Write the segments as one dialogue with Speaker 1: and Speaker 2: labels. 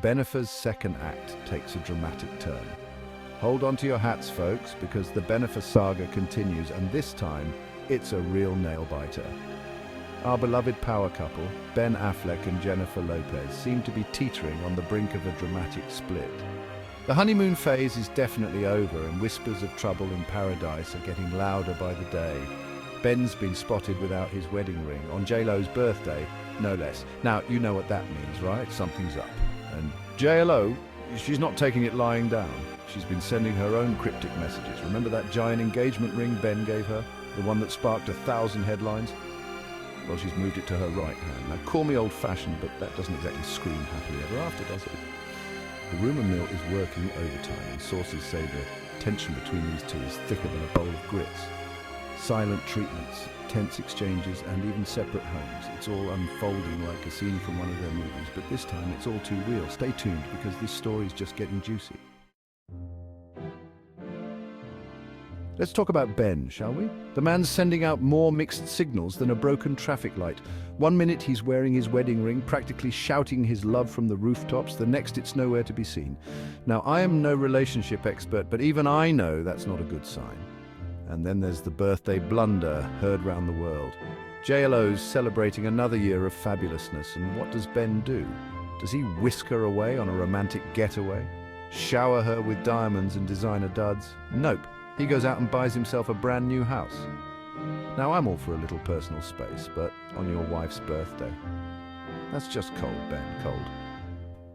Speaker 1: Benefer's second act takes a dramatic turn. Hold on to your hats, folks, because the Benefer saga continues, and this time, it's a real nail-biter. Our beloved power couple, Ben Affleck and Jennifer Lopez, seem to be teetering on the brink of a dramatic split. The honeymoon phase is definitely over, and whispers of trouble in paradise are getting louder by the day. Ben's been spotted without his wedding ring, on JLo's birthday, no less. Now, you know what that means, right? Something's up. And JLo, she's not taking it lying down. She's been sending her own cryptic messages. Remember that giant engagement ring Ben gave her? The one that sparked 1,000 headlines? Well, she's moved it to her right hand. Now, call me old-fashioned, but that doesn't exactly scream happily ever after, does it? The rumour mill is working overtime, and sources say the tension between these two is thicker than a bowl of grits. Silent treatments, tense exchanges, and even separate homes. It's all unfolding like a scene from one of their movies, but this time it's all too real. Stay tuned, because this story's just getting juicy. Let's talk about Ben, shall we? The man's sending out more mixed signals than a broken traffic light. One minute he's wearing his wedding ring, practically shouting his love from the rooftops. The next it's nowhere to be seen. Now, I am no relationship expert, but even I know that's not a good sign. And then there's the birthday blunder heard round the world. JLo's celebrating another year of fabulousness, and what does Ben do? Does he whisk her away on a romantic getaway? Shower her with diamonds and designer duds? Nope. He goes out and buys himself a brand new house. Now, I'm all for a little personal space, but on your wife's birthday. That's just cold, Ben, cold.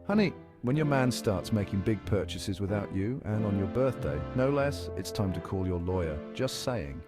Speaker 1: Honey, when your man starts making big purchases without you, and on your birthday, no less, it's time to call your lawyer. Just saying.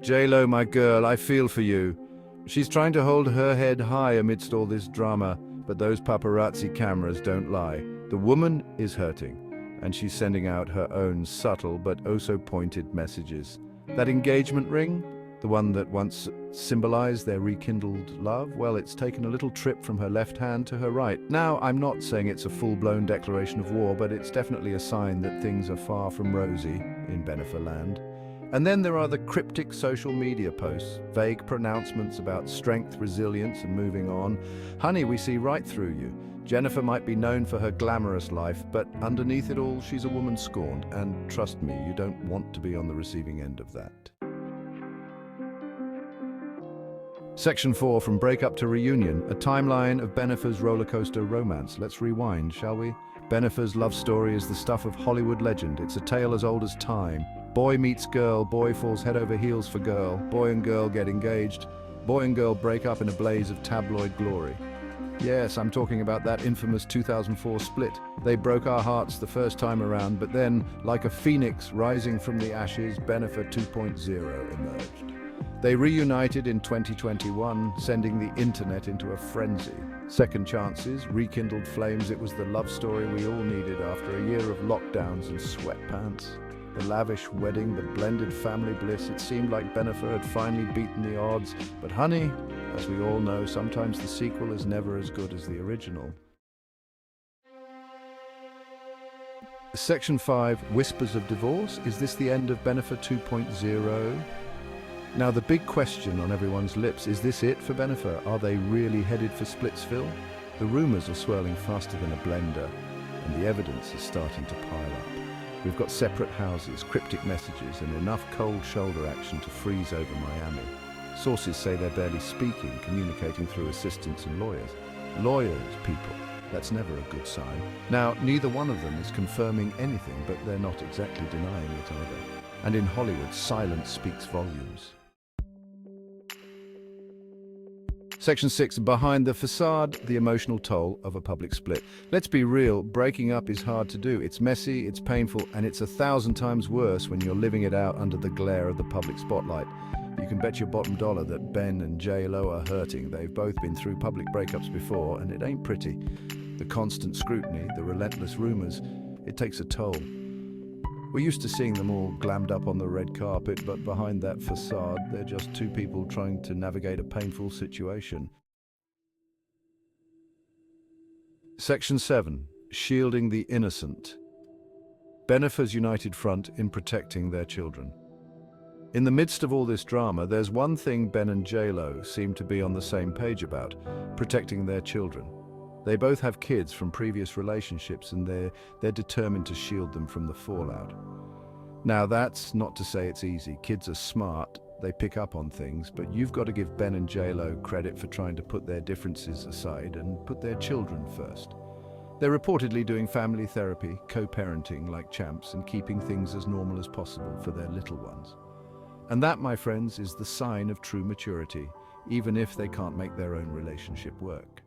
Speaker 1: JLo, my girl, I feel for you. She's trying to hold her head high amidst all this drama, but those paparazzi cameras don't lie. The woman is hurting, and she's sending out her own subtle but oh-so-pointed messages. That engagement ring, the one that once symbolized their rekindled love, well, it's taken a little trip from her left hand to her right. Now, I'm not saying it's a full-blown declaration of war, but it's definitely a sign that things are far from rosy in Benefer land. And then there are the cryptic social media posts, vague pronouncements about strength, resilience, and moving on. Honey, we see right through you. Jennifer might be known for her glamorous life, but underneath it all, she's a woman scorned. And trust me, you don't want to be on the receiving end of that. Section 4, From Breakup to Reunion, a timeline of Benefer's rollercoaster romance. Let's rewind, shall we? Benefer's love story is the stuff of Hollywood legend. It's a tale as old as time. Boy meets girl, boy falls head over heels for girl, boy and girl get engaged, boy and girl break up in a blaze of tabloid glory. Yes, I'm talking about that infamous 2004 split. They broke our hearts the first time around, but then, like a phoenix rising from the ashes, Benefer 2.0 emerged. They reunited in 2021, sending the internet into a frenzy. Second chances, rekindled flames. It was the love story we all needed after a year of lockdowns and sweatpants. The lavish wedding, the blended family bliss. It seemed like Benefer had finally beaten the odds. But honey, as we all know, sometimes the sequel is never as good as the original. Section 5, Whispers of Divorce. Is this the end of Benefer 2.0? Now, the big question on everyone's lips, is this it for Benefer? Are they really headed for Splitsville? The rumors are swirling faster than a blender, and the evidence is starting to pile up. We've got separate houses, cryptic messages, and enough cold shoulder action to freeze over Miami. Sources say they're barely speaking, communicating through assistants and lawyers. Lawyers, people. That's never a good sign. Now, neither one of them is confirming anything, but they're not exactly denying it either. And in Hollywood, silence speaks volumes. Section 6, Behind the Facade, the emotional toll of a public split. Let's be real, breaking up is hard to do. It's messy, it's painful, and it's 1,000 times worse when you're living it out under the glare of the public spotlight. You can bet your bottom dollar that Ben and JLo are hurting. They've both been through public breakups before, and it ain't pretty. The constant scrutiny, the relentless rumors, it takes a toll. We're used to seeing them all glammed up on the red carpet, but behind that facade, they're just two people trying to navigate a painful situation. Section 7, Shielding the Innocent. Benefer's united front in protecting their children. In the midst of all this drama, there's one thing Ben and JLo seem to be on the same page about: protecting their children. They both have kids from previous relationships, and they're determined to shield them from the fallout. Now, that's not to say it's easy. Kids are smart, they pick up on things, but you've got to give Ben and JLo credit for trying to put their differences aside and put their children first. They're reportedly doing family therapy, co-parenting like champs, and keeping things as normal as possible for their little ones. And that, my friends, is the sign of true maturity, even if they can't make their own relationship work.